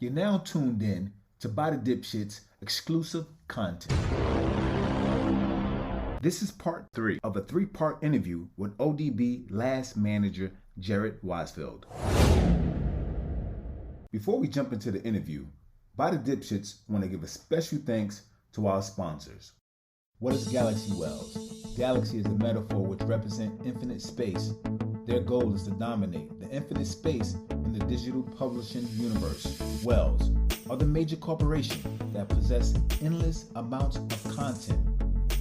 You're now tuned in to By the Dipshits exclusive content. This is part 3 of a 3-part interview with O.D.B last manager Jarred Weisfeld. Before we jump into the interview, By the Dipshits want to give a special thanks to our sponsors. What is Galaxy Wells? Galaxy is a metaphor which represents infinite space. Their goal is to dominate the infinite space in the digital publishing universe. Wells are the major corporation that possess endless amounts of content.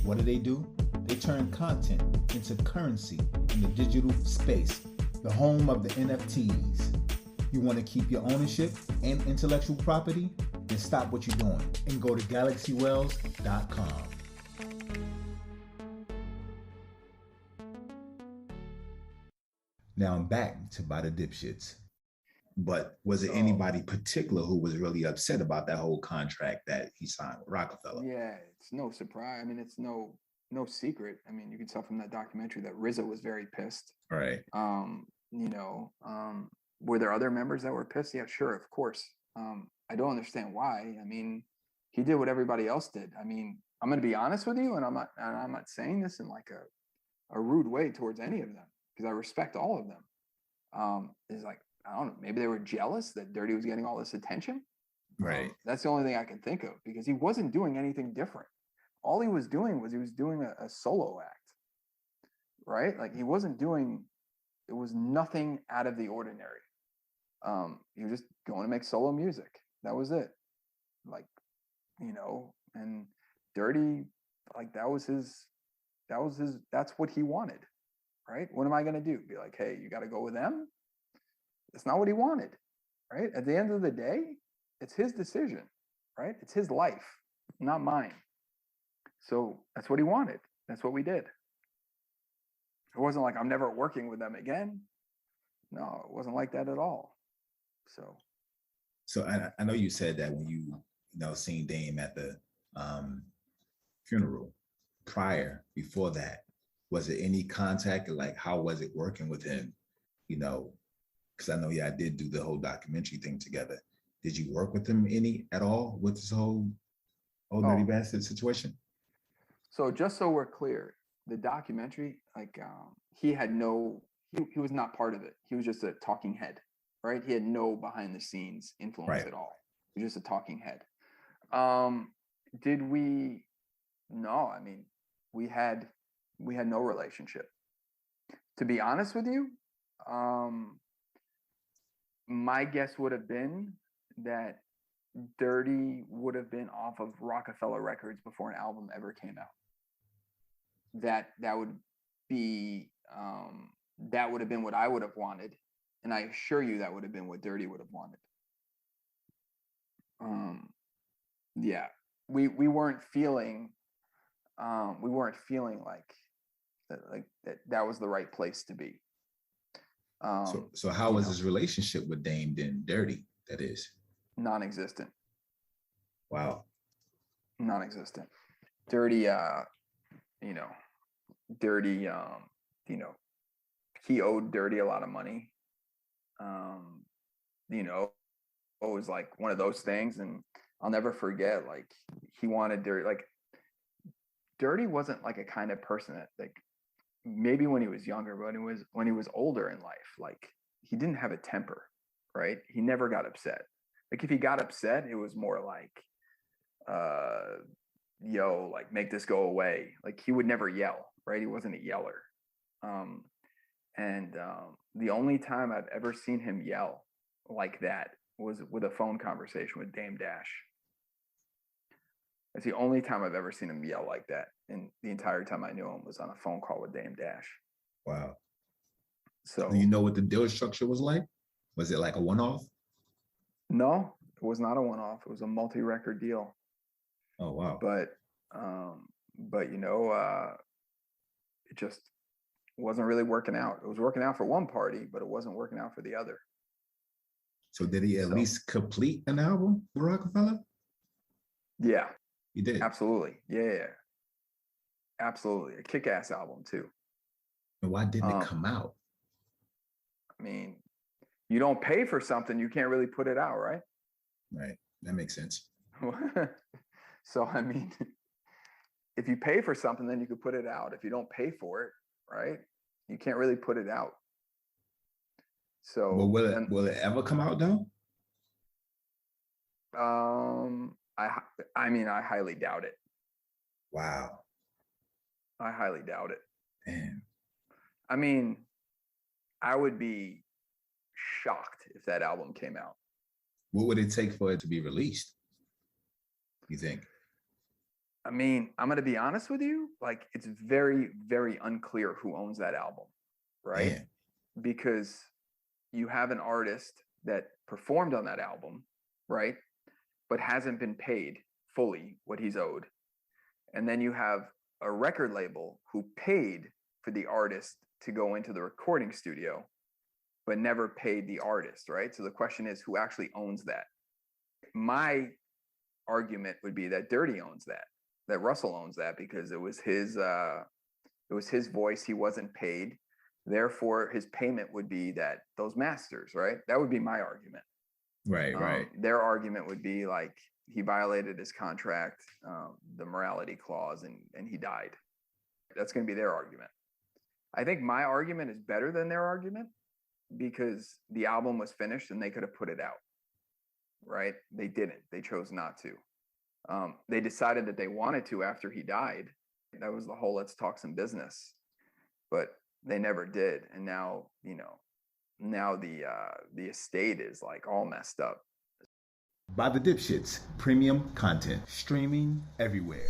What do? They turn content into currency in the digital space, the home of the NFTs. You want to keep your ownership and intellectual property? Then stop what you're doing and go to galaxywells.com. Now I'm back to By the Dipshits. But was it anybody particular who was really upset about that whole contract that he signed with Rocafella? Yeah, it's no surprise. I mean, it's no secret. I mean, you can tell from that documentary that RZA was very pissed. Right. Were there other members that were pissed? Yeah, sure, of course. I don't understand why. I mean, he did what everybody else did. I mean, I'm going to be honest with you, and I'm not saying this in like a rude way towards any of them, because I respect all of them. It's like, I don't know, maybe they were jealous that Dirty was getting all this attention. Right. That's the only thing I can think of, because he wasn't doing anything different. All he was doing was a solo act, right? Like he wasn't doing, it was nothing out of the ordinary. He was just going to make solo music. That was it. Like, and Dirty, like that's what he wanted, right? What am I going to do? Be like, hey, you got to go with them? That's not what he wanted, right? At the end of the day, it's his decision, right? It's his life, not mine. So that's what he wanted. That's what we did. It wasn't like I'm never working with them again. No, it wasn't like that at all. So I know you said that when you seen Dame at the funeral. Before that, was there any contact? Like, how was it working with him? Because I know I did do the whole documentary thing together. Did you work with him any at all with this whole Dirty Bastard situation? So just so we're clear, the documentary, like he was not part of it. He was just a talking head, right? He had no behind the scenes influence at all. He was just a talking head. Did we? No, I mean, we had no relationship. To be honest with you, my guess would have been that Dirty would have been off of Rocafella Records before an album ever came out. That would be that would have been what I would have wanted, and I assure you that would have been what Dirty would have wanted. Yeah, we weren't feeling like that was the right place to be. So how was his relationship with Dame then? Dirty, that is. Non-existent. Wow. Non-existent. Dirty, Dirty, he owed Dirty a lot of money. It was like one of those things, and I'll never forget, like, he wanted Dirty, like, Dirty wasn't like a kind of person that, like, maybe when he was younger, but when he was older in life, like, he didn't have a temper, right? He never got upset. Like, if he got upset, it was more like, like, make this go away. Like, he would never yell, right? He wasn't a yeller. The only time I've ever seen him yell like that was with a phone conversation with Dame Dash. That's the only time I've ever seen him yell like that. And the entire time I knew him was on a phone call with Dame Dash. Wow. So do you know what the deal structure was like? Was it like a one-off? No, it was not a one-off. It was a multi-record deal. Oh, wow. But it just wasn't really working out. It was working out for one party, but it wasn't working out for the other. So did he at least complete an album with Rocafella? Yeah. He did? Absolutely. Yeah. Absolutely. A kick-ass album, too. And why didn't it come out? I mean, you don't pay for something, you can't really put it out, right? Right. That makes sense. So, I mean, if you pay for something, then you could put it out. If you don't pay for it, right, you can't really put it out. So, But will it ever come out though? I mean, I highly doubt it. Wow. I highly doubt it. Damn. I mean, I would be shocked if that album came out. What would it take for it to be released, you think? I mean, I'm going to be honest with you. Like, it's very, very unclear who owns that album, right? Damn. Because you have an artist that performed on that album, right? But hasn't been paid fully what he's owed. And then you have a record label who paid for the artist to go into the recording studio, but never paid the artist, right? So the question is, who actually owns that? My argument would be that Dirty owns that Russell owns that, because it was his voice. He wasn't paid. Therefore, his payment would be that those masters, right? That would be my argument. Right. Their argument would be like, he violated his contract, the morality clause, and he died. That's going to be their argument. I think my argument is better than their argument, because the album was finished and they could have put it out, right? They didn't. They chose not to. They decided that they wanted to after he died. That was the whole let's talk some business, but they never did. And now, the estate is like all messed up. By the Dipshits, premium content streaming everywhere.